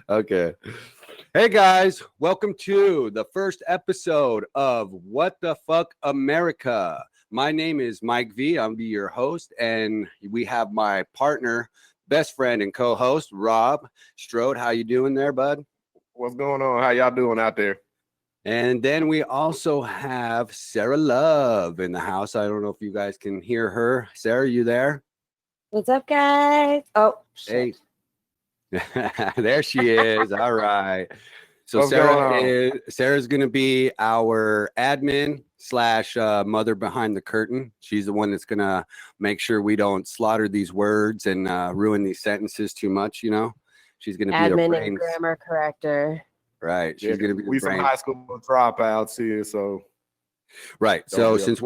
Okay. Hey guys, welcome to the first episode of What the Fuck America. My name is Mike V. I'll be your host, and we have my partner, best friend, and co-host Rob Strode. How you doing there, bud? What's going on? How y'all doing out there? And then we also have Sarah Love in the house. I don't know if you guys can hear her. Sarah, you there? What's up, guys? Oh, shit. Hey. There she is. All right. So What's going on? Sarah's going to be our admin / mother behind the curtain. She's the one that's going to make sure we don't slaughter these words and ruin these sentences too much, you know? She's going to be the Admin brains. and grammar corrector. Right. She's going to be the we some brains. high school dropouts here, so Right. So since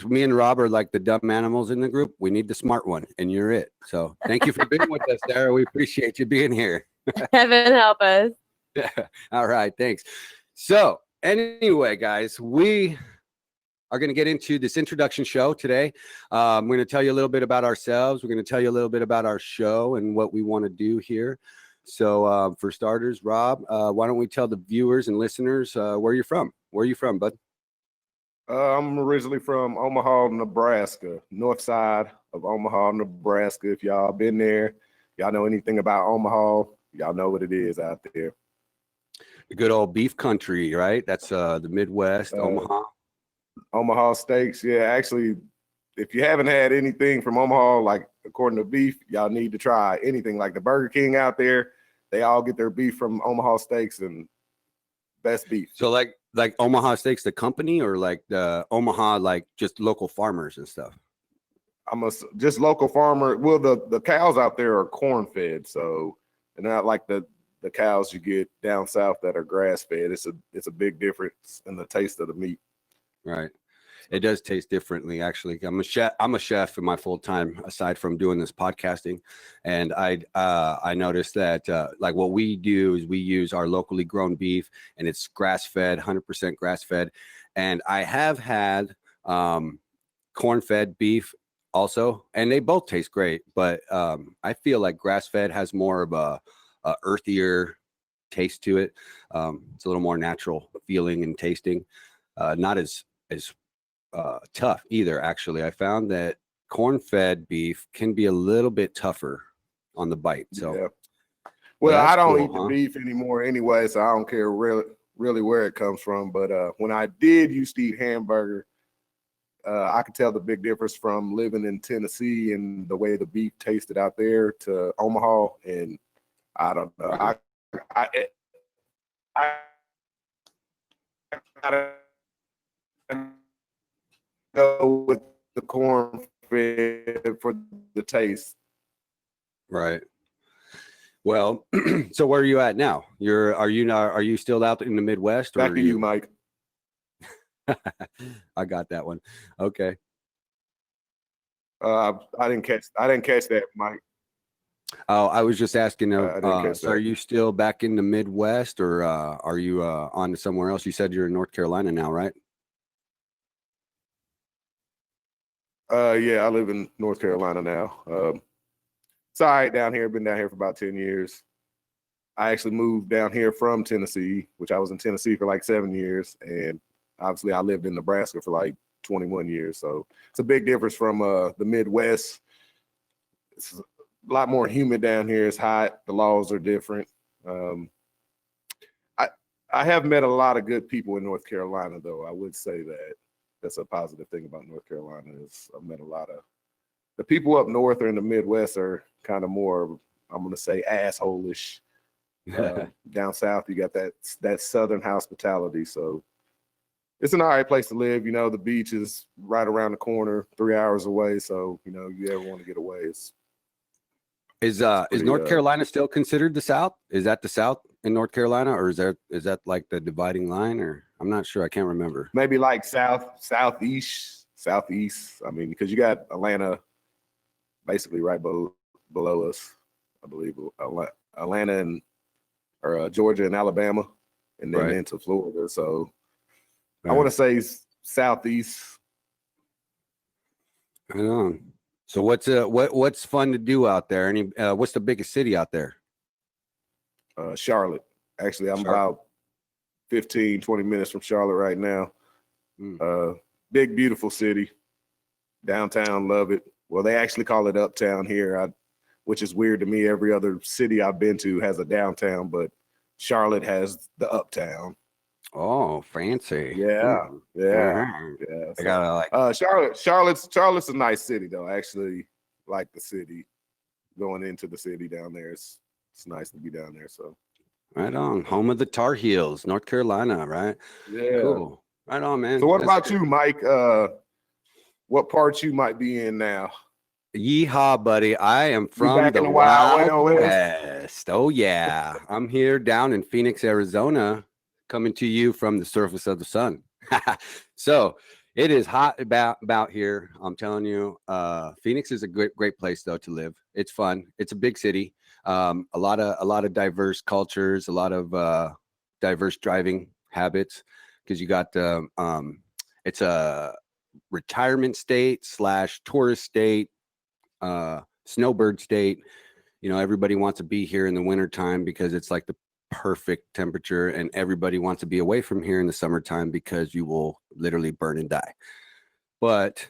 me and Rob are like the dumb animals in the group, we need the smart one, and you're it. So thank you for being with us, Sarah. We appreciate you being here. Heaven help us. All right. Thanks. So anyway, guys, we are going to get into this introduction show today. We're going to tell you a little bit about ourselves. We're going to tell you a little bit about our show and what we want to do here. So for starters, Rob, why don't we tell the viewers and listeners where you're from? Where are you from, bud? I'm originally from Omaha, Nebraska, north side of Omaha, Nebraska. If y'all been there, y'all know anything about Omaha, y'all know what it is out there. The good old beef country, right? That's the Midwest, Omaha. Omaha steaks. Yeah, actually, if you haven't had anything from Omaha, like according to beef, y'all need to try anything like the Burger King out there. They all get their beef from Omaha Steaks and best beef. So like Omaha Steaks, the company, or like the Omaha, like just local farmers and stuff? Just local farmer. Well, the cows out there are corn fed, so they're not like the cows you get down south that are grass fed. It's a big difference in the taste of the meat. Right. It does taste differently, actually. I'm a chef in my full time, aside from doing this podcasting. And I noticed that like what we do is we use our locally grown beef, and it's grass fed, 100% grass fed. And I have had corn fed beef also, and they both taste great. But I feel like grass fed has more of a earthier taste to it. It's a little more natural feeling and tasting. Not as tough either. Actually, I found that corn-fed beef can be a little bit tougher on the bite. So, yeah. Well, I don't cool, eat the beef anymore anyway, so I don't care really where it comes from. But when I did used to eat hamburger, I could tell the big difference from living in Tennessee and the way the beef tasted out there to Omaha. And I don't know. I gotta go with the corn fed for the taste. Right. Well, so where are you at now? Are you still out in the Midwest? Or Back to you, Mike. I got that one. Okay. I didn't catch that, Mike. Oh, I was just asking. So are you still back in the Midwest, or are you on to somewhere else? You said you're in North Carolina now, right? Yeah, I live in North Carolina now. It's all right down here. Been down here for about 10 years. I actually moved down here from Tennessee, which I was in Tennessee for like 7 years. And obviously I lived in Nebraska for like 21 years. So it's a big difference from the Midwest. It's a lot more humid down here. It's hot. The laws are different. I have met a lot of good people in North Carolina, though. I would say that. That's a positive thing about North Carolina is I've met a lot of the people up north or in the Midwest are kind of more, I'm going to say, asshole-ish. Down south, you got that southern hospitality. So it's an all right place to live. You know, the beach is right around the corner, 3 hours away. So, you know, you ever want to get away. Is North Carolina still considered the South? Is that the South in North Carolina, or is that like the dividing line? Or I'm not sure. I can't remember. Maybe like southeast. I mean, because you got Atlanta basically right below us, I believe. Atlanta and Georgia and Alabama, and then into Florida. So I want to say southeast. Right on. So what's fun to do out there? What's the biggest city out there? Charlotte. Actually, I'm Charlotte. about 15, 20 minutes from Charlotte right now. Big, beautiful city. Downtown, love it. Well, they actually call it uptown here, which is weird to me. Every other city I've been to has a downtown, but Charlotte has the uptown. Oh, fancy. Yeah, Ooh. yeah, Uh-huh. yeah. I gotta like Charlotte's a nice city though. I actually like the city. Going into the city down there, it's nice to be down there. So right on. Home of the Tar Heels, North Carolina, right? yeah, Cool. Right on, man. So what That's about good. you, Mike? What part you might be in now? Yeehaw, buddy. I am from back the in the Wild Wild West? West. Oh, yeah. I'm here down in Phoenix, Arizona, coming to you from the surface of the sun. So it is hot about here. I'm telling you, Phoenix is a great place though to live. It's fun. It's a big city. A lot of diverse cultures, a lot of diverse driving habits, because you got it's a retirement state / tourist state, snowbird state. You know, everybody wants to be here in the wintertime because it's like the perfect temperature, and everybody wants to be away from here in the summertime because you will literally burn and die. But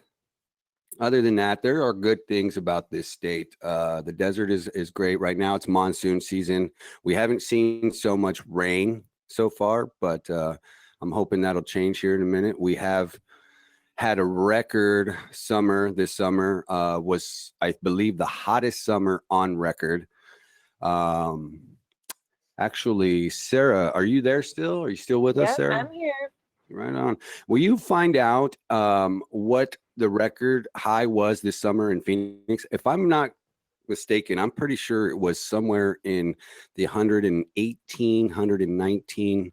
other than that, there are good things about this state. The desert is great right now. It's monsoon season. We haven't seen so much rain so far, but I'm hoping that'll change here in a minute. We have had a record summer. This summer was, I believe, the hottest summer on record. Actually, Sarah, are you there still? Are you still with us, Sarah? I'm here. Right on. Will you find out what the record high was this summer in Phoenix? If I'm not mistaken, I'm pretty sure it was somewhere in the 118, 119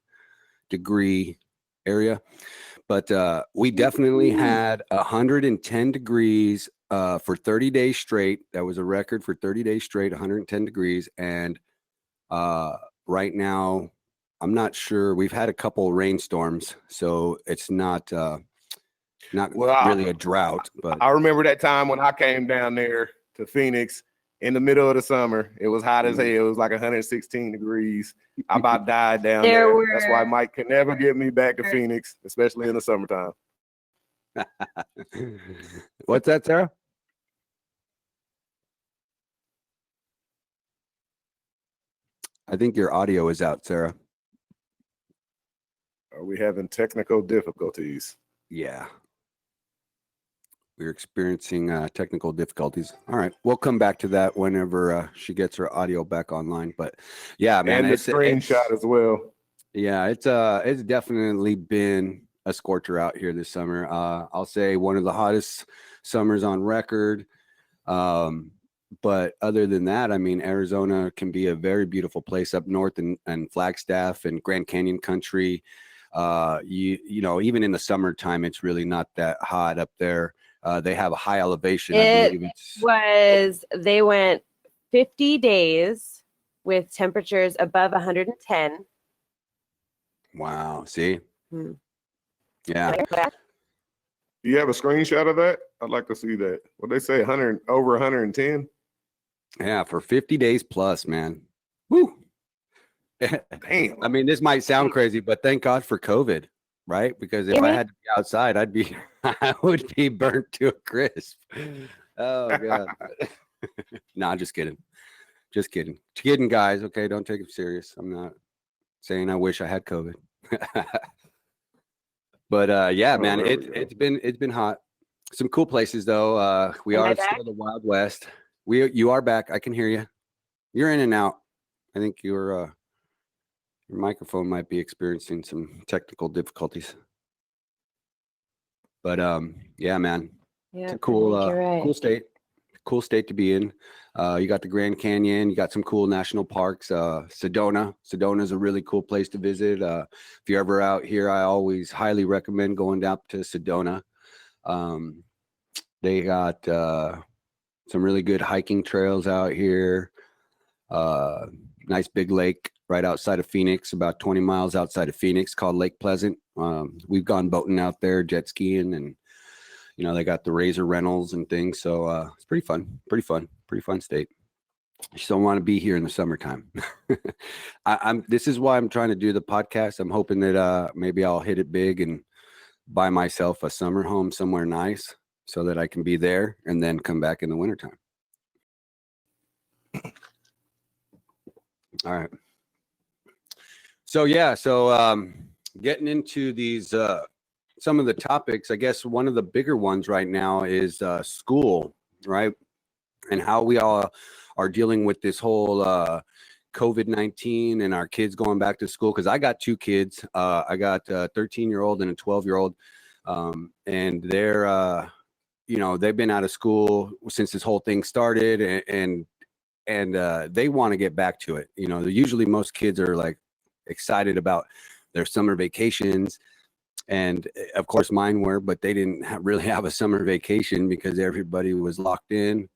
degree area. But we definitely had 110 degrees for 30 days straight. That was a record for 30 days straight, 110 degrees. And right now, I'm not sure. We've had a couple rainstorms, so it's not really a drought. But I remember that time when I came down there to Phoenix in the middle of the summer. It was hot as hell. It was like 116 degrees. I about died down there. That's why Mike can never get me back to Phoenix, especially in the summertime. What's that, Sarah? I think your audio is out, Sarah. Are we having technical difficulties? Yeah. We're experiencing technical difficulties. All right. We'll come back to that whenever she gets her audio back online. But yeah, man. And the screenshot as well. Yeah, it's definitely been a scorcher out here this summer. I'll say one of the hottest summers on record. But other than that, I mean, Arizona can be a very beautiful place up north and Flagstaff and Grand Canyon country. You know, even in the summertime, it's really not that hot up there. They have a high elevation. I believe They went 50 days with temperatures above 110. Wow. See? Yeah. Do you have a screenshot of that? I'd like to see that. What they say, over 110? Yeah, for 50 days plus, man. Woo. Damn. I mean, this might sound crazy, but thank God for COVID, right? Because if I had to be outside, I would be burnt to a crisp. Oh God. Nah, just kidding. Just kidding. Kidding, guys. Okay, don't take it serious. I'm not saying I wish I had COVID. But yeah, man, it's been hot. Some cool places though. We are still the Wild West. You are back. I can hear you. You're in and out. I think your microphone might be experiencing some technical difficulties. But yeah, man, it's a cool state. Cool state to be in. You got the Grand Canyon. You got some cool national parks. Sedona is a really cool place to visit. If you're ever out here, I always highly recommend going down to Sedona. They got some really good hiking trails out here. Nice big lake right outside of Phoenix, about 20 miles outside of Phoenix, called Lake Pleasant. We've gone boating out there, jet skiing, and they got the razor rentals and things. So it's pretty fun state. I just don't want to be here in the summertime. This is why I'm trying to do the podcast. I'm hoping that maybe I'll hit it big and buy myself a summer home somewhere nice so that I can be there and then come back in the wintertime. All right. So getting into these some of the topics, I guess one of the bigger ones right now is school, right? And how we all are dealing with this whole COVID-19 and our kids going back to school. Because I got two kids. I got a 13-year-old and a 12-year-old. And they're, they've been out of school since this whole thing started. And they want to get back to it. Usually most kids are like excited about their summer vacations. And of course mine were, but they didn't really have a summer vacation because everybody was locked in.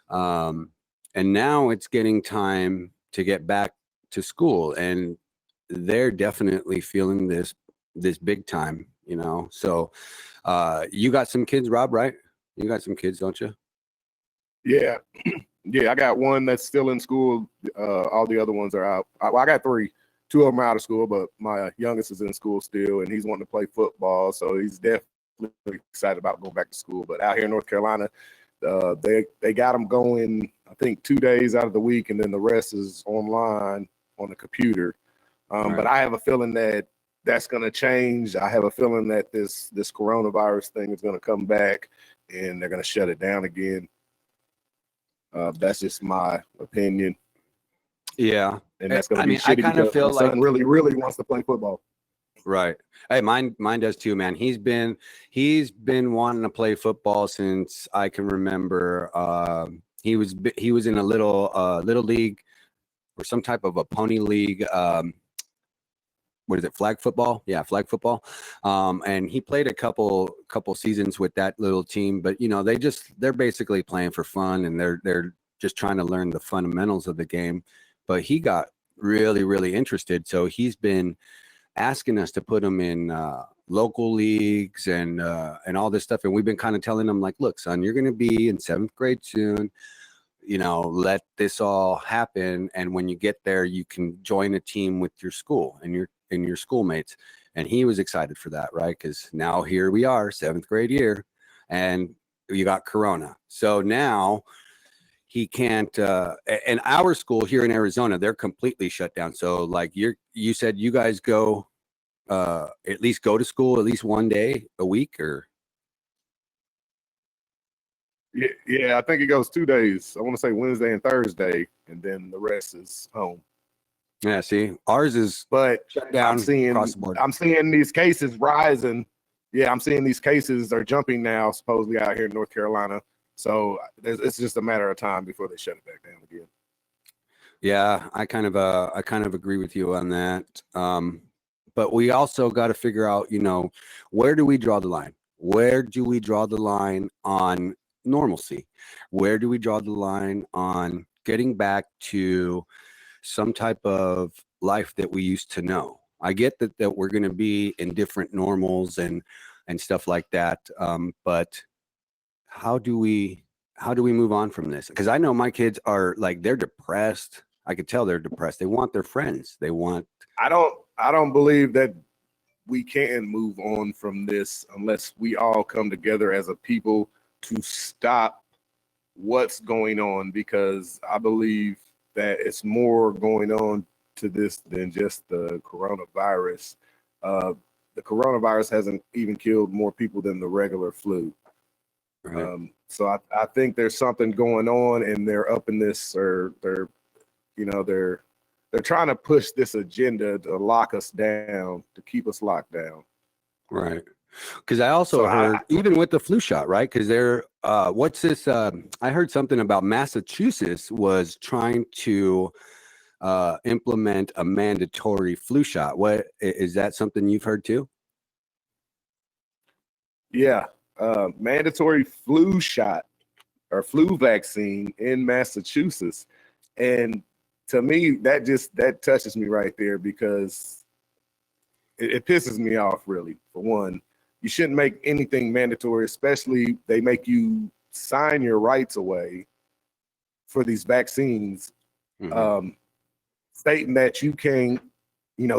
And now it's getting time to get back to school, and they're definitely feeling this big time, So you got some kids, Rob, right? You got some kids, don't you? Yeah. Yeah, I got one that's still in school. All the other ones are out. I got three. Two of them are out of school, but my youngest is in school still, and he's wanting to play football. So he's definitely excited about going back to school. But out here in North Carolina, they got them going, I think, 2 days out of the week, and then the rest is online on the computer. Right. But I have a feeling that that's going to change. I have a feeling that this coronavirus thing is going to come back, and they're going to shut it down again. That's just my opinion. Yeah, and that's going to be shitty. I kind of feel my son really wants to play football. Right. Hey, mine does too, man. He's been wanting to play football since I can remember. He was in a little league or some type of a pony league. What is it? Flag football? Yeah, flag football. And he played a couple seasons with that little team, but they're basically playing for fun, and they're just trying to learn the fundamentals of the game. But he got really, really interested, so he's been asking us to put him in local leagues and all this stuff. And we've been kind of telling him, like, look, son, you're going to be in 7th grade soon. Let this all happen, and when you get there, you can join a team with your school and your schoolmates. And he was excited for that, right? Because now here we are, 7th grade year, and you got Corona. So now he can't. And our school here in Arizona, they're completely shut down. So like you said, you guys go at least go to school at least one day a week, or? Yeah, I think it goes 2 days. I want to say Wednesday and Thursday, and then the rest is home. Yeah, see, ours is shut down across the board. I'm seeing these cases rising. Yeah, I'm seeing these cases are jumping now, supposedly out here in North Carolina. So it's just a matter of time before they shut it back down again. Yeah, I kind of agree with you on that. But we also got to figure out, where do we draw the line? Where do we draw the line on normalcy? Where do we draw the line on getting back to some type of life that we used to know? I get that we're going to be in different normals and stuff like that. But how do we move on from this? Because I know my kids are like, they're depressed. I could tell they're depressed. They want their friends. I don't believe that we can move on from this unless we all come together as a people to stop what's going on, because I believe that it's more going on to this than just the coronavirus. The coronavirus hasn't even killed more people than the regular flu. Right. So I think there's something going on, and they're up in this, or they're trying to push this agenda to lock us down, to keep us locked down. Right. Because I also heard, even with the flu shot, right? Because they're, what's this? I heard something about Massachusetts was trying to implement a mandatory flu shot. What is that? Something you've heard too? Yeah, mandatory flu shot or flu vaccine in Massachusetts, and to me, that touches me right there, because it pisses me off, really. For one, you shouldn't make anything mandatory, especially they make you sign your rights away for these vaccines, stating that you can't,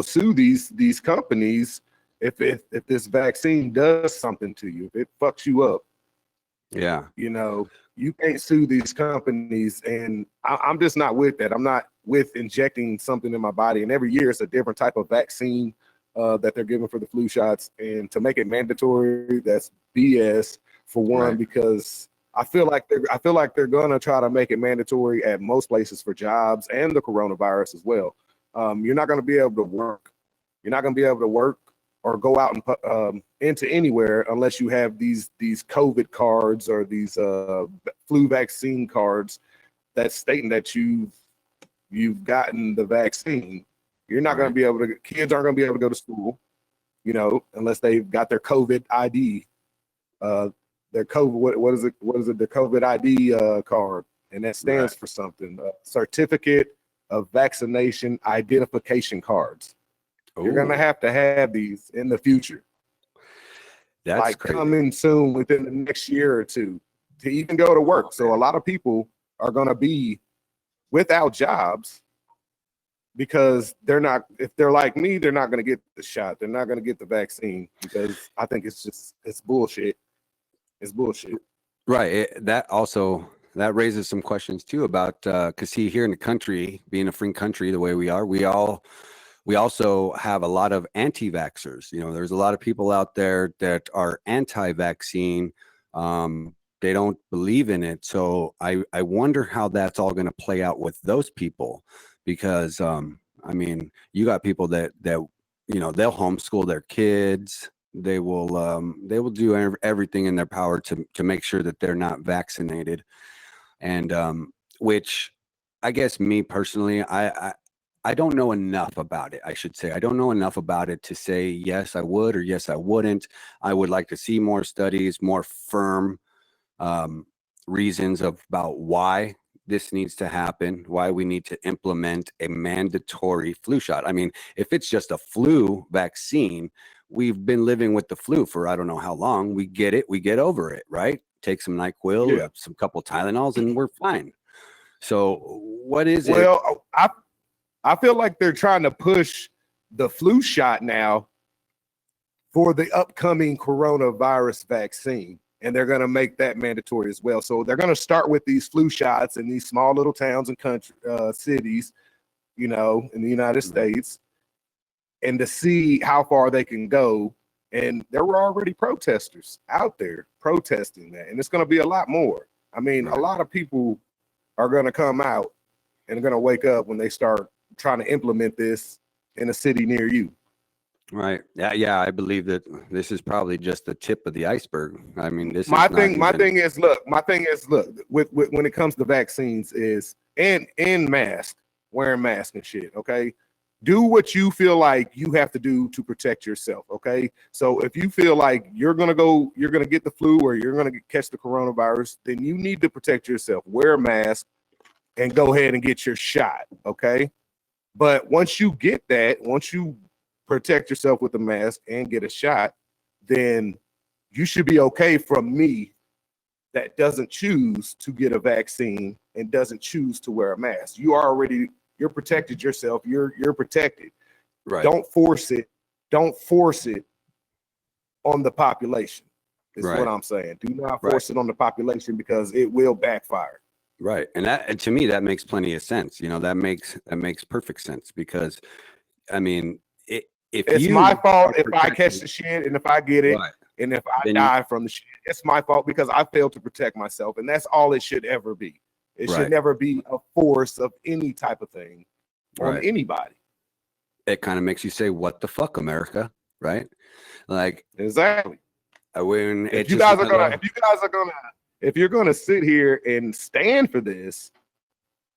sue these companies if this vaccine does something to you, if it fucks you up. Yeah. You can't sue these companies, and I'm just not with that. I'm not with injecting something in my body, and every year it's a different type of vaccine that they're giving for the flu shots, and to make it mandatory, that's BS for one, Right. because I feel like they're gonna try to make it mandatory at most places for jobs and the coronavirus as well. You're not gonna be able to work. You're not gonna be able to work or go out and into anywhere unless you have these COVID cards or these flu vaccine cards that's stating that you've gotten the vaccine. You're not going to be able to. Kids aren't going to be able to go to school, unless they've got their COVID ID. Their COVID, what is it? What is it? The COVID ID card, and that stands for something. Certificate of Vaccination Identification Cards. You're going to have these in the future. That's like crazy. Coming soon within the next year or two to even go to work. So a lot of people are going to be without jobs because if they're like me, they're not going to get the shot. They're not going to get the vaccine because I think it's bullshit. It's bullshit. Right. That raises some questions too about, because here in the country, being a free country the way we are, we also have a lot of anti-vaxxers. There's a lot of people out there that are anti-vaccine. They don't believe in it. So I wonder how that's all going to play out with those people, because you got people that they'll homeschool their kids. They will do everything in their power to make sure that they're not vaccinated. And which I guess me personally, I don't know enough about it. I should say I don't know enough about it to say yes I would or yes I wouldn't. I would like to see more studies, more firm reasons about why this needs to happen, why we need to implement a mandatory flu shot. I mean, if it's just a flu vaccine, we've been living with the flu for I don't know how long. We get it, we get over it, right? Take some NyQuil, some couple Tylenols, and we're fine. So what is it? Well, I feel like they're trying to push the flu shot now for the upcoming coronavirus vaccine, and they're going to make that mandatory as well. So they're going to start with these flu shots in these small little towns and country cities, in the United States, and to see how far they can go. And there were already protesters out there protesting that, and it's going to be a lot more. I mean, a lot of people are going to come out and going to wake up when they start trying to implement this in a city near you. Right. Yeah. I believe that this is probably just the tip of the iceberg. I mean, this my is thing is look, with when it comes to vaccines is and mask, wearing masks and shit. Okay. Do what you feel like you have to do to protect yourself. Okay. So if you feel like you're going to get the flu or you're going to catch the coronavirus, then you need to protect yourself. Wear a mask and go ahead and get your shot. Okay. But once you get that, once you protect yourself with a mask and get a shot, then you should be okay from me that doesn't choose to get a vaccine and doesn't choose to wear a mask. You're protected yourself. You're protected. Right. Don't force it. Don't force it on the population. Is what I'm saying. Do not force it on the population because it will backfire. Right. And to me, that makes plenty of sense. That makes perfect sense because, I mean, it's my fault if I catch the shit and if I get it and if I die from the shit, it's my fault because I failed to protect myself. And that's all it should ever be. It should never be a force of any type of thing on anybody. It kind of makes you say, what the fuck, America? Right? Like, exactly. If you're gonna sit here and stand for this,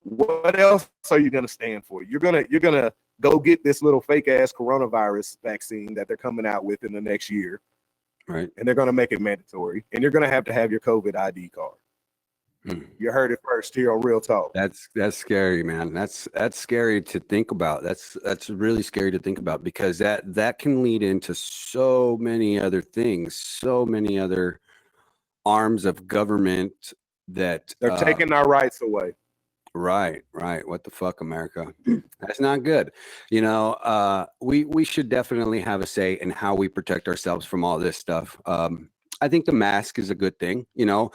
what else are you gonna stand for? You're gonna go get this little fake ass coronavirus vaccine that they're coming out with in the next year, right? And they're gonna make it mandatory, and you're gonna have to have your COVID ID card. You heard it first here on Real Talk. That's scary, man. That's scary to think about. That's really scary to think about, because that can lead into so many other things, so many other arms of government that They're taking our rights away. Right. What the fuck, America? That's not good. You know, we should definitely have a say in how we protect ourselves from all this stuff. I think the mask is a good thing. You know,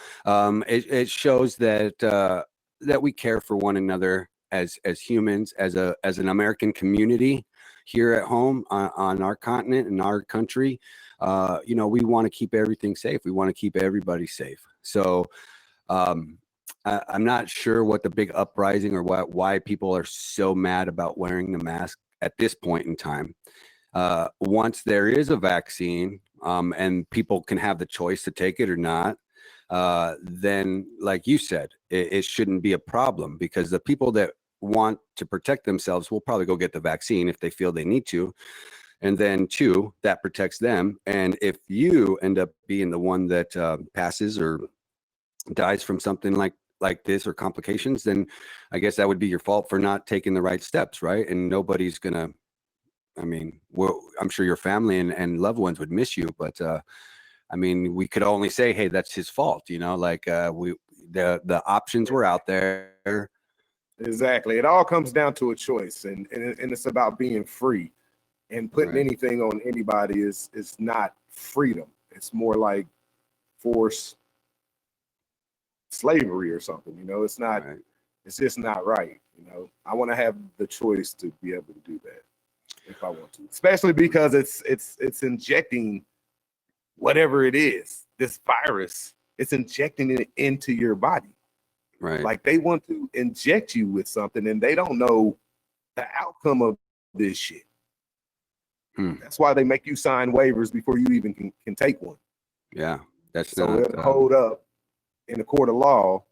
it shows that that we care for one another as humans, as an American community here at home on our continent and our country. You know, we want to keep everything safe. We want to keep everybody safe. So. I'm not sure what the big uprising or why people are so mad about wearing the mask at this point in time. Once there is a vaccine, and people can have the choice to take it or not, then, like you said, it shouldn't be a problem, because the people that want to protect themselves will probably go get the vaccine if they feel they need to. And then two, that protects them. And if you end up being the one that passes or dies from something like this or complications, then I guess that would be your fault for not taking the right steps, right? And nobody's gonna, I mean, well, I'm sure your family and loved ones would miss you, but I mean, we could only say, hey, that's his fault, you know, like the options were out there. Exactly. It all comes down to a choice, and it's about being free, and putting anything on anybody is not freedom. It's more like force slavery or something, you know. It's not it's just not right, you know. I want to have the choice to be able to do that if I want to, especially because it's injecting whatever it is, this virus. It's injecting it into your body, Right? like they want to inject you with something and they don't know the outcome of this shit. That's why they make you sign waivers before you even can take one. Yeah, that's so not it'll hold up in the court of law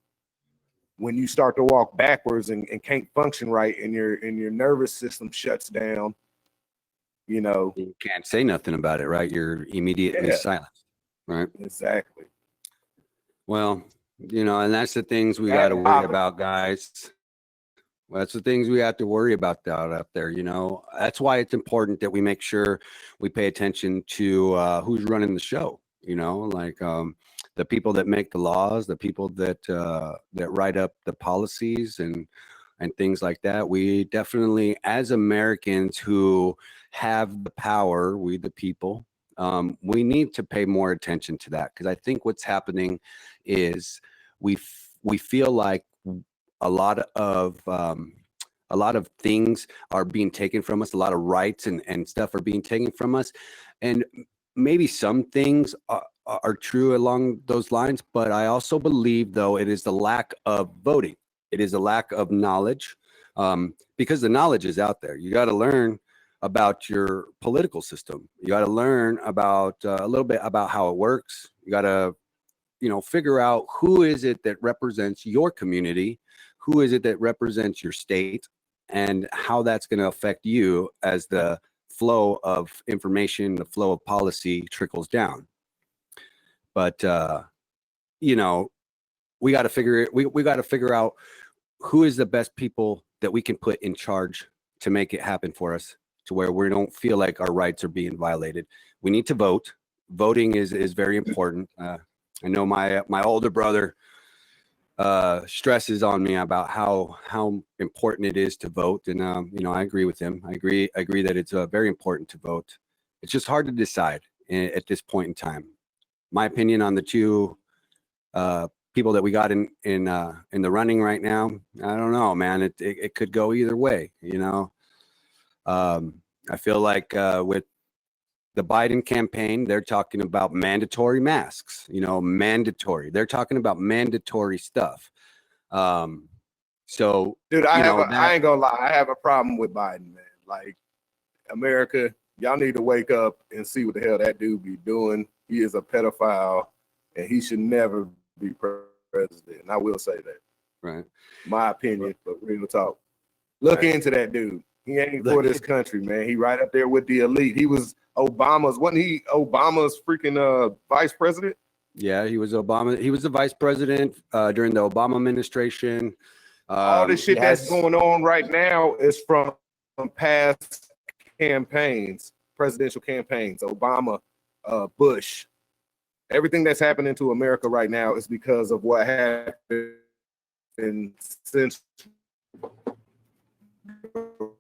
when you start to walk backwards and can't function right, and your nervous system shuts down. You know, you can't say nothing about it, right? You're immediately silenced, right? Exactly. Well, you know, and that's the things we got to worry about, guys. Well, that's the things we have to worry about out there. You know, that's why it's important that we make sure we pay attention to who's running the show. You know, like the people that make the laws, the people that that write up the policies and things like that. We definitely, as Americans who have the power, we the people, we need to pay more attention to that, because I think what's happening is we feel like a lot of things are being taken from us. A lot of rights and stuff are being taken from us, and maybe some things are true along those lines. But I also believe, though, it is the lack of voting. It is a lack of knowledge, because the knowledge is out there. You got to learn about your political system. You got to learn about a little bit about how it works. You got to, you know, figure out who is it that represents your community, who is it that represents your state, and how that's going to affect you as the flow of information, the flow of policy trickles down. But you know, we got to figure it. We got to figure out who is the best people that we can put in charge to make it happen for us, to where we don't feel like our rights are being violated. We need to vote. Voting is very important. I know my older brother stresses on me about how important it is to vote, and you know, I agree with him. I agree that it's very important to vote. It's just hard to decide at this point in time. My opinion on the two people that we got in the running right now, I don't know, man. It could go either way, you know. I feel like with the Biden campaign, they're talking about mandatory masks, you know, mandatory. They're talking about mandatory stuff. So, dude, I ain't gonna lie, I have a problem with Biden, man. Like, America, y'all need to wake up and see what the hell that dude be doing. He is a pedophile, and he should never be president. And I will say that. Right. My opinion, but real talk. Look into that dude. He ain't for this country, man. He right up there with the elite. He was Obama's, wasn't he Obama's freaking vice president? Yeah, he was Obama. He was the vice president during the Obama administration. All this He shit that's has, going on right now is from past campaigns, presidential campaigns, Obama, Bush. Everything that's happening to America right now is because of what happened since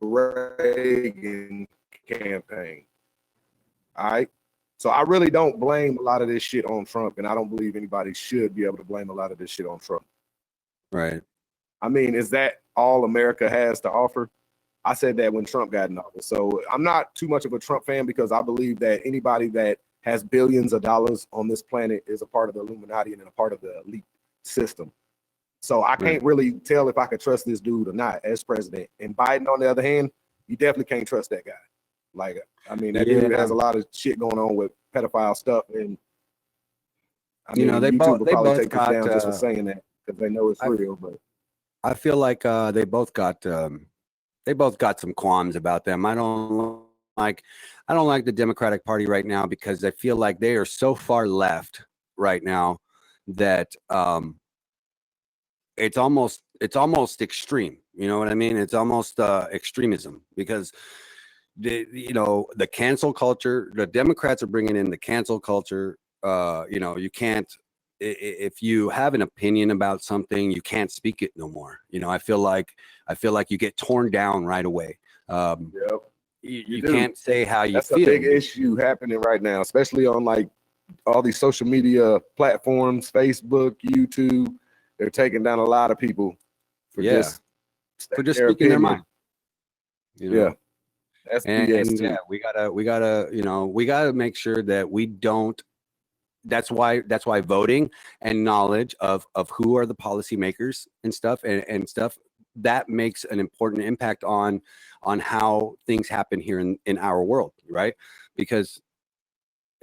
Reagan campaign. All right. So I really don't blame a lot of this shit on Trump, and I don't believe anybody should be able to blame a lot of this shit on Trump. right. I mean, is that all America has to offer? I said that when Trump got in office. So I'm not too much of a Trump fan because I believe that anybody that has billions of dollars on this planet is a part of the Illuminati and a part of the elite system. So I can't really tell if I could trust this dude or not as president. And Biden, on the other hand, you definitely can't trust that guy. Like, I mean, that dude has a lot of shit going on with pedophile stuff. And I mean, They YouTube will probably both take this got. down just for saying that because they know it's real. But I feel like they both got some qualms about them. I don't like the Democratic Party right now because I feel like they are so far left right now that it's almost extreme. You know what I mean? It's almost extremism because the cancel culture. The Democrats are bringing in the cancel culture. You can't. If you have an opinion about something, you can't speak it no more. I feel like you get torn down right away. yep. You can't say how you That's feel. a big issue happening right now, especially on like all these social media platforms, Facebook, YouTube. They're taking down a lot of people for just speaking their mind. Yeah, that's BS too. Yeah, we gotta make sure that we don't. That's why voting and knowledge of who are the policymakers and stuff and stuff that makes an important impact on how things happen here in our world, right? Because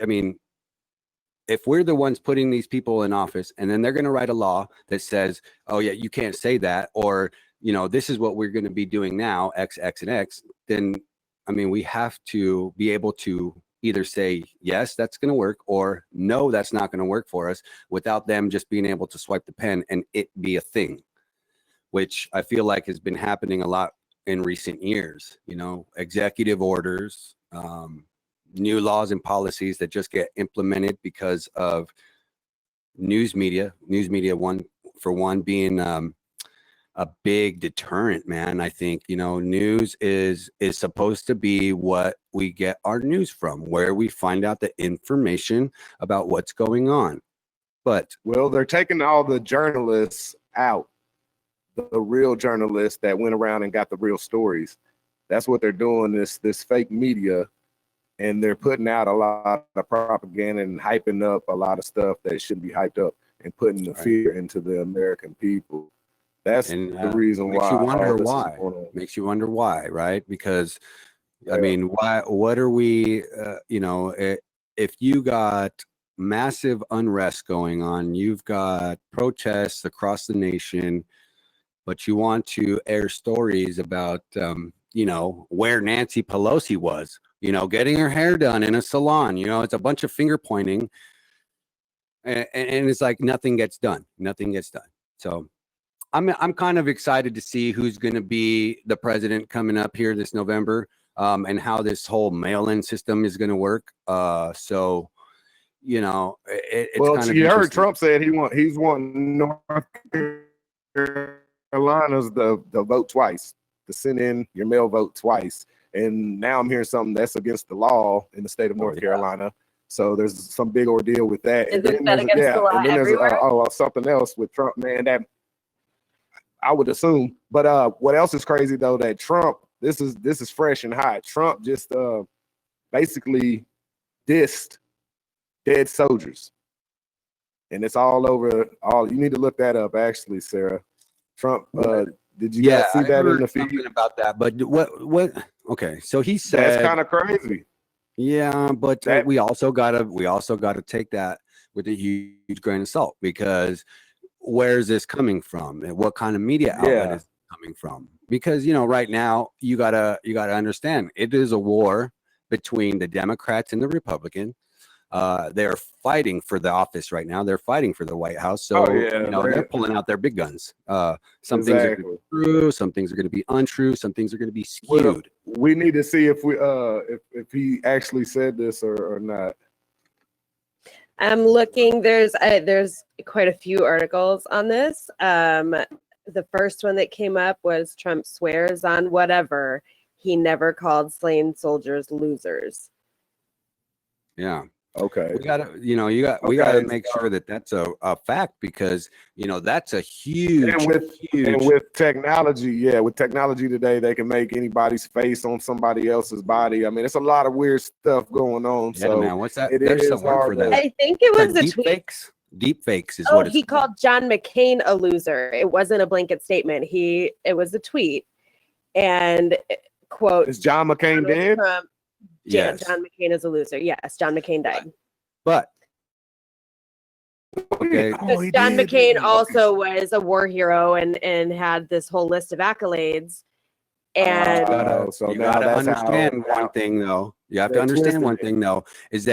I mean, if we're the ones putting these people in office and then they're going to write a law that says, oh yeah, you can't say that, or this is what we're going to be doing now, X, and X, then I mean, we have to be able to either say, yes, that's going to work, or no, that's not going to work for us, without them just being able to swipe the pen and it be a thing, which I feel like has been happening a lot in recent years. Executive orders, new laws and policies that just get implemented because of news media one being a big deterrent, man. I think news is supposed to be what we get our news from, where we find out the information about what's going on. But well, they're taking all the journalists out, the real journalists that went around and got the real stories. That's what they're doing, this fake media, and they're putting out a lot of propaganda and hyping up a lot of stuff that shouldn't be hyped up and putting the fear into the American people. That's the reason why. Makes you wonder why, right? Because I mean, why? What are we? If you got massive unrest going on, you've got protests across the nation, but you want to air stories about, where Nancy Pelosi was, getting her hair done in a salon. It's a bunch of finger pointing, and it's like nothing gets done. So I'm kind of excited to see who's going to be the president coming up here this November, and how this whole mail-in system is going to work. So, it's well, kind of you heard Trump said he's wanting North Carolina's the vote twice, to send in your mail vote twice. And now I'm hearing something that's against the law in the state of North Carolina. So there's some big ordeal with that. Is that against the law everywhere? Something else with Trump, man, that I would assume. But what else is crazy though, that Trump, this is fresh and hot. Trump just basically dissed dead soldiers. And it's all over. You need to look that up, actually, Sarah. Trump, did you guys see that in the feed about that? But what? Okay, so he said that's kind of crazy. Yeah, but we also gotta take that with a huge grain of salt, because where's this coming from, and what kind of media outlet is coming from? Because right now you gotta understand, it is a war between the Democrats and the Republicans. they're fighting for the office right now. They're fighting for the White House. So Oh, yeah, they're pulling out their big guns. Some things are going to be true, some things are going to be untrue, some things are going to be skewed. Well, we need to see if we if he actually said this or not. I'm looking. There's quite a few articles on this. The first one that came up was Trump swears on whatever. He never called slain soldiers losers. Yeah. Okay. We gotta, we gotta make sure that that's a fact, because that's a huge, and with technology, with technology today, they can make anybody's face on somebody else's body. I mean, it's a lot of weird stuff going on. Yeah, so man, what's that? It There's is some word for that. I think it was a deep tweet. fakes. Deep fakes is Oh, what it's he called John McCain a loser. It wasn't a blanket statement. It was a tweet, and quote: Is John McCain Donald dead? Trump, Yes. John McCain is a loser. Yes, John McCain died. But okay, But John McCain also was a war hero and had this whole list of accolades. And so you now gotta that's understand how- one thing, though. You have to They understand one twisted it. thing, though, is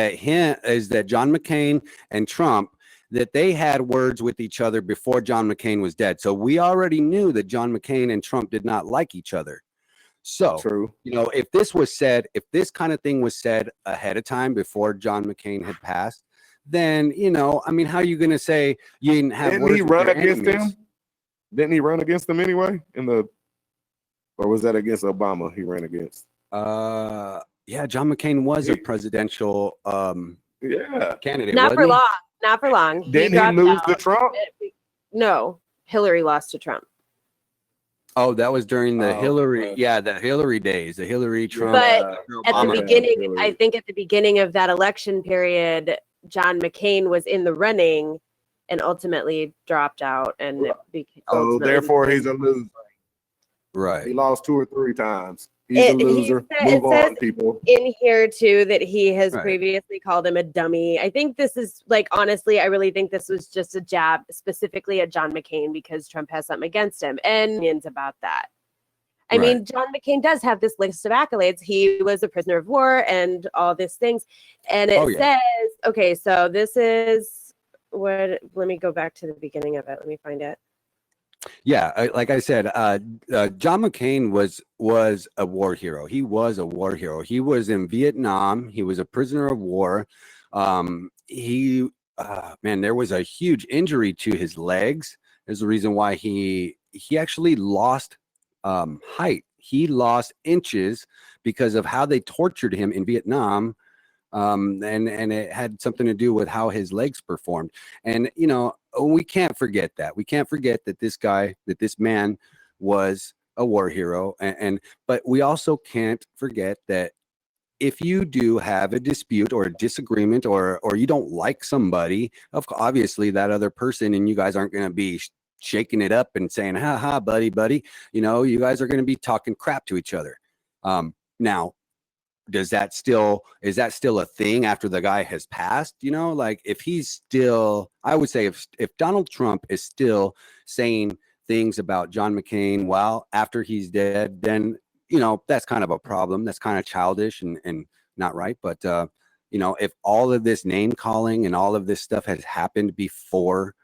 that John McCain and Trump, that they had words with each other before John McCain was dead. So we already knew that John McCain and Trump did not like each other. So, True. if this kind of thing was said ahead of time before John McCain had passed, then, I mean, how are you going to say you didn't have Didn't words he with run your against enemies? him? Didn't he run against them anyway? Or was that against Obama he ran against? Yeah, John McCain was a presidential candidate. not for wasn't he? long. Not for long. Didn't he dropped lose out. to Trump? No, Hillary lost to Trump. Oh, that was during the Oh, Hillary, okay. the Hillary days, the Hillary Trump. But at the Obama. beginning, I think at the beginning of that election period, John McCain was in the running and ultimately dropped out. And So therefore, he's a loser. Right. He lost 2 or 3 times. He's a loser. Move on, people. in here too that he has Right. previously called him a dummy. I think this is honestly, I really think this was just a jab specifically at John McCain because Trump has something against him and opinions about that. I mean, John McCain does have this list of accolades. He was a prisoner of war and all these things. And it says, okay, so this is let me go back to the beginning of it. Let me find it. Yeah, like I said, John McCain was a war hero. He was a war hero. He was in Vietnam. He was a prisoner of war. Man, there was a huge injury to his legs. There's the reason why he actually lost height. He lost inches because of how they tortured him in Vietnam. And it had something to do with how his legs performed. And, we can't forget that. We can't forget that this man was a war hero. But we also can't forget that if you do have a dispute or a disagreement or you don't like somebody, obviously that other person and you guys aren't going to be shaking it up and saying, ha ha, buddy. You guys are going to be talking crap to each other. Now, is that still a thing after the guy has passed? If he's still, I would say if Donald Trump is still saying things about John McCain after he's dead, then that's kind of a problem. That's kind of childish and not right. But if all of this name calling and all of this stuff has happened before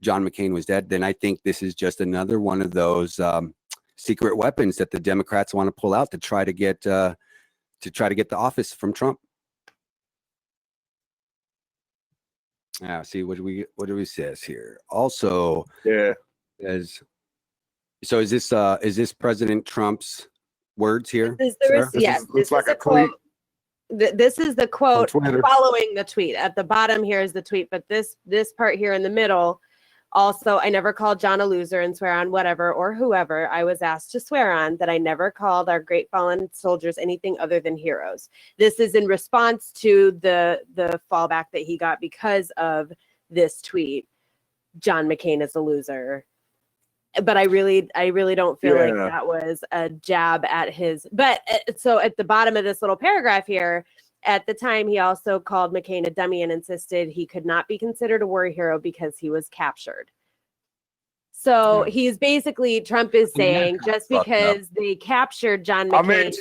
John McCain was dead, then I think this is just another one of those secret weapons that the Democrats want to pull out to try to get the office from Trump. Yeah. See what do we says here? Also, is this President Trump's words here? Yes. Looks like a tweet. This is the quote Twitter. following the tweet. At the bottom here is the tweet, but this part here in the middle. Also, I never called John a loser and swear on whatever or whoever I was asked to swear on, that I never called our great fallen soldiers anything other than heroes. This is in response to the fallback that he got because of this tweet. John McCain is a loser. But I really don't feel like that was a jab at his. But so at the bottom of this little paragraph here, at the time, he also called McCain a dummy and insisted he could not be considered a war hero because he was captured. So he's basically, Trump is saying, just because they captured John McCain. I mean,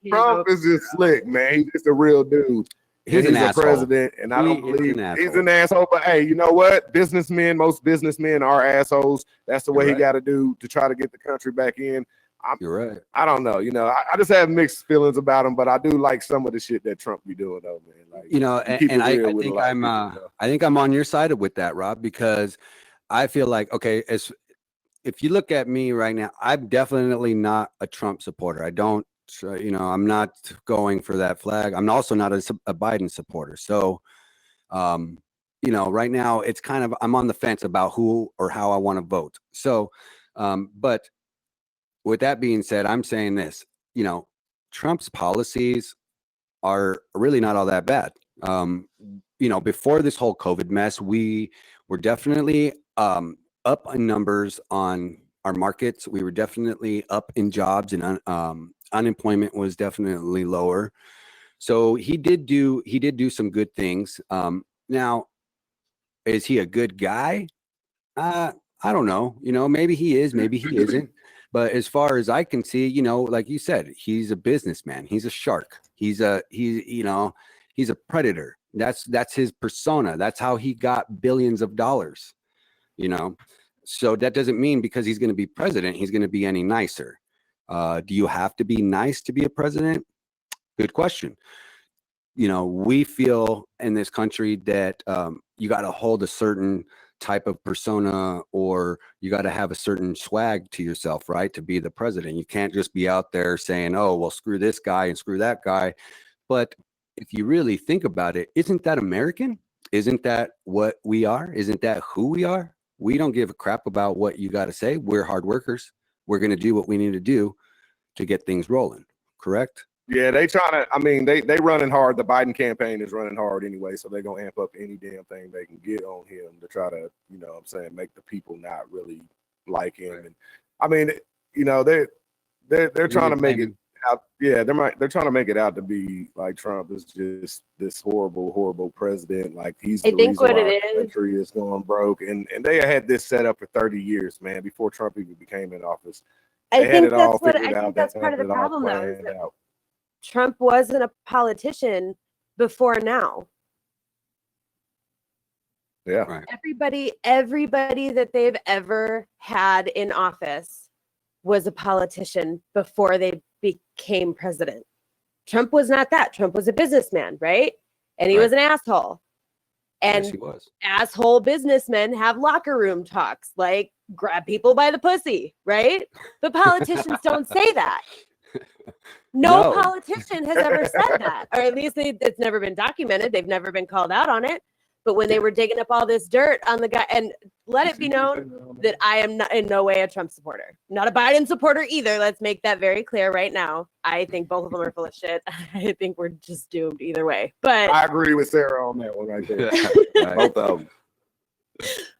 Trump is just slick, man. He's just a real dude. he's an a asshole. president, and I don't He is believe an he's asshole. an asshole. But hey, you know what? Most businessmen are assholes. That's the way You're he right. got to do to try to get the country back in. You're right. I don't know. You know, I just have mixed feelings about him, but I do like some of the shit that Trump be doing, though, man. Like, You know, keep and it I real with a think lot of I'm people, you know? I think I'm on your side with that, Rob, because I feel like, okay, if you look at me right now, I'm definitely not a Trump supporter. I don't, you know, I'm not going for that flag. I'm also not a Biden supporter. So, you know, right now it's kind of, I'm on the fence about who or how I want to vote. So, but with that being said, I'm saying this, you know, Trump's policies are really not all that bad. You know, before this whole COVID mess, we were definitely up in numbers on our markets. We were definitely up in jobs, and unemployment was definitely lower. So he did do some good things. Now, is he a good guy? I don't know. You know, maybe he is, maybe he isn't. But as far as I can see, you know, like you said, he's a businessman. He's a shark. He's you know, he's a predator. That's his persona. That's how he got billions of dollars, you know. So that doesn't mean because he's going to be president, he's going to be any nicer. Do you have to be nice to be a president? Good question. You know, we feel in this country that you got to hold a certain type of persona, or you got to have a certain swag to yourself, right? To be the president. You can't just be out there saying, oh, well, screw this guy and screw that guy. But if you really think about it, isn't that American? Isn't that what we are? Isn't that who we are? We don't give a crap about what you got to say. We're hard workers. We're going to do what we need to do to get things rolling. Correct? Yeah, they trying to. I mean, they running hard. The Biden campaign is running hard anyway, so they're gonna amp up any damn thing they can get on him to try to, you know what I'm saying, make the people not really like him. Right. And I mean, you know, they're trying to make it out. Yeah, they're trying to make it out to be like Trump is just this horrible president. Like he's the I think reason what why it the is, country is going broke. And they had this set up for 30 years, man, before Trump even became in office. I They had think it all that's what figured I out. think that's They part of had the it all problem, though, is planned that out. Trump wasn't a politician before now. Yeah. Right. Everybody that they've ever had in office was a politician before they became president. Trump was not that. Trump was a businessman, right? And he Right. was an asshole. And Yes, he was. asshole businessmen have locker room talks, like grab people by the pussy, right? But politicians don't say that. No politician has ever said that, or at least it's never been documented. They've never been called out on it. But when they were digging up all this dirt on the guy, and let it be known that I am not in no way a Trump supporter, not a Biden supporter either. Let's make that very clear right now. I think both of them are full of shit. I think we're just doomed either way. But I agree with Sarah on that one right there. Right. Both of them.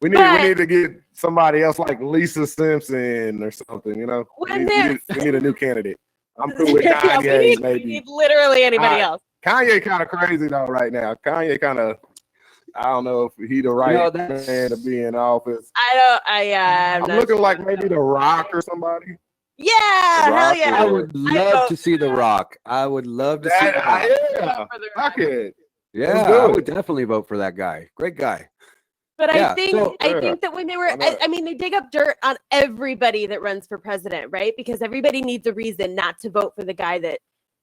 We need to get somebody else like Lisa Simpson or something. You know, we need a new candidate. I'm cool with Kanye. we need literally anybody else. Kanye kind of crazy though right now. Kanye kind of, I don't know if he the right man to be in office. I'm looking sure. like maybe The Rock or somebody. Yeah, hell yeah. I would love to see The Rock. I would love to see The Rock. Yeah, fuck it. Yeah, I would definitely vote for that guy. Great guy. But Yeah, I think that when they were, I mean, they dig up dirt on everybody that runs for president, right? Because everybody needs a reason not to vote for the guy that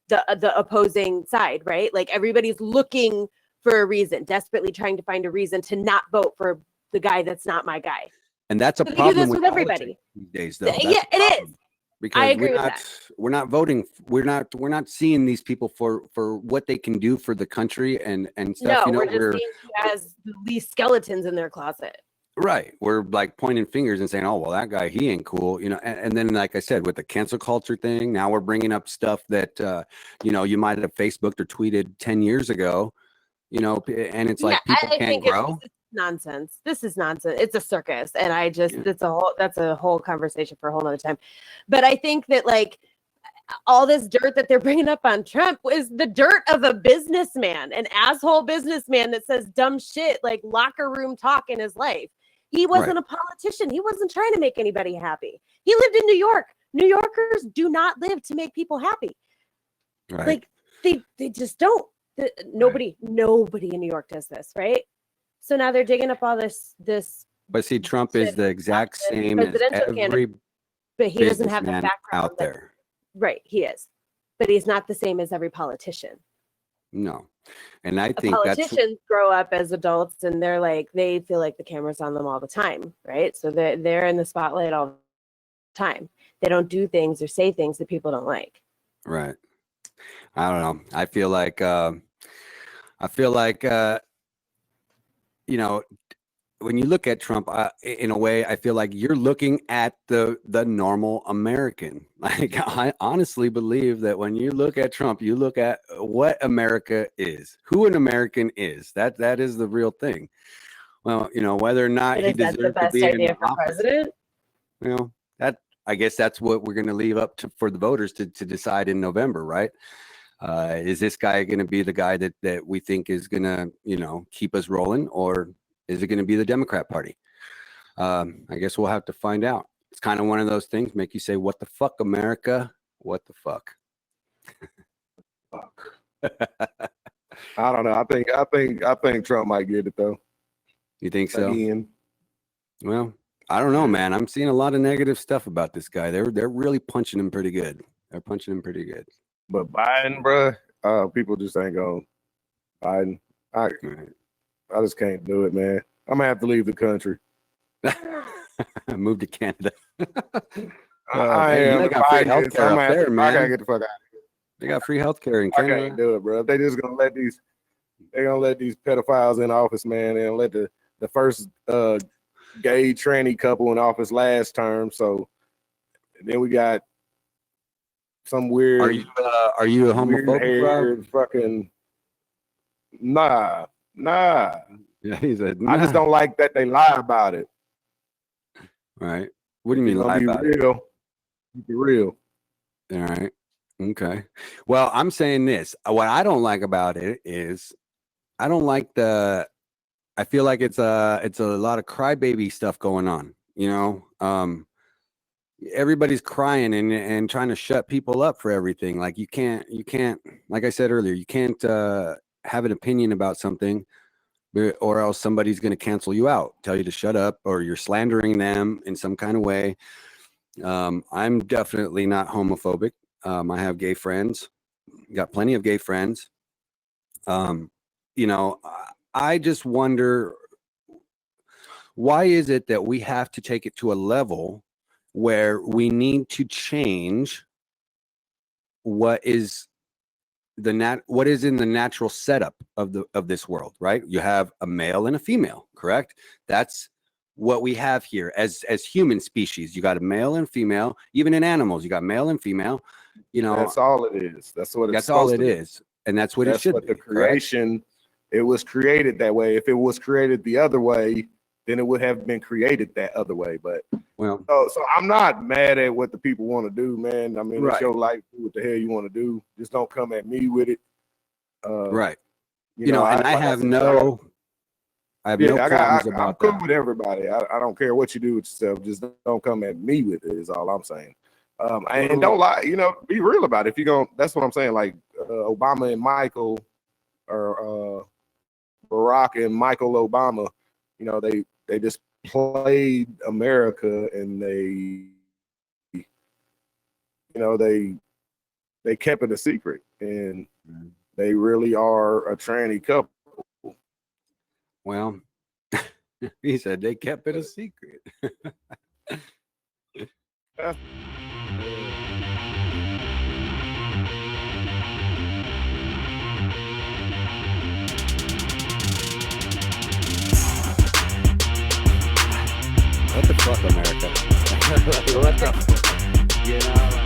the opposing side, right? Like everybody's looking for a reason, desperately trying to find a reason to not vote for the guy that's not my guy. And that's a So problem with everybody these days, though. Yeah, it is. Because I agree with that. We're not voting. We're not seeing these people for what they can do for the country and stuff. No, we're just seeing who has these skeletons in their closet. Right. We're like pointing fingers and saying, "Oh, well, that guy, he ain't cool," you know. And then, like I said, with the cancel culture thing, now we're bringing up stuff that you know, you might have Facebooked or tweeted 10 years ago, you know, and it's like people can't grow. Nonsense. This is nonsense. It's a circus, and that's a whole conversation for a whole nother time. But I think that like all this dirt that they're bringing up on Trump is the dirt of a businessman, an asshole businessman that says dumb shit like locker room talk in his life. He wasn't a politician. He wasn't trying to make anybody happy. He lived in New York. New Yorkers do not live to make people happy. Right. Like they just don't. Nobody in New York does this, right? So now they're digging up all this. But see, Trump is the exact same as presidential every but he doesn't have the businessman background out there. Right, he is, but he's not the same as every politician. No, and I think politicians grow up as adults, and they're like, they feel like the camera's on them all the time, right? So they're in the spotlight all the time. They don't do things or say things that people don't like. Right. I don't know. I feel like you know, when you look at Trump, in a way, I feel like you're looking at the normal American. Like, I honestly believe that when you look at Trump, you look at what America is, who an American is. That is the real thing. Well, whether or not he deserves the best to be idea in for office, president. I guess that's what we're going to leave up to for the voters to decide in November, right? Is this guy going to be the guy that we think is going to, keep us rolling, or is it going to be the Democrat Party? I guess we'll have to find out. It's kind of one of those things make you say, "What the fuck, America? What the fuck?" Fuck. I don't know. I think Trump might get it though. You think so? Again. Well, I don't know, man. I'm seeing a lot of negative stuff about this guy. They're really punching him pretty good. They're punching him pretty good. But Biden, bruh, people just ain't going. Biden, I just can't do it, man. I'm gonna have to leave the country. Move to Canada. I am. They got free healthcare up there, man. I gotta get the fuck out of here. They got free healthcare in I Canada. can't do it, bro. They just gonna let these pedophiles in office, man, and let the first gay tranny couple in office last term. So then we got some weird. Are you a homophobic, weird fucking nah. Yeah, he said. Nah. I just don't like that they lie about it. Right. What do you mean lie about it? Be real. All right. Okay. Well, I'm saying this. What I don't like about it is I don't like I feel like it's a lot of crybaby stuff going on. Everybody's crying and trying to shut people up for everything. Like you can't, like I said earlier, you can't have an opinion about something, or else somebody's going to cancel you out, tell you to shut up, or you're slandering them in some kind of way. I'm definitely not homophobic. I have gay friends, got plenty of gay friends. I just wonder, why is it that we have to take it to a level where we need to change what is in the natural setup of this world, right? You have a male and a female, correct? That's what we have here as human species. You got a male and female. Even in animals, you got male and female. That's all it is. That's what it's. That's all it is, and that's what it should be. The creation. Correct? It was created that way. If it was created the other way, then it would have been created that other way. But so I'm not mad at what the people want to do, man. I mean, It's your life. Do what the hell you want to do. Just don't come at me with it. Right. I have no problems about that. I'm cool with everybody. I don't care what you do with yourself. Just don't come at me with it. Is all I'm saying. And don't lie. Be real about it. If you're going, that's what I'm saying. Like Obama and Michael, or Barack and Michael Obama. They just played America, and they kept it a secret, and they really are a tranny couple. Well, he said they kept it a secret. What the fuck, America? What the fuck?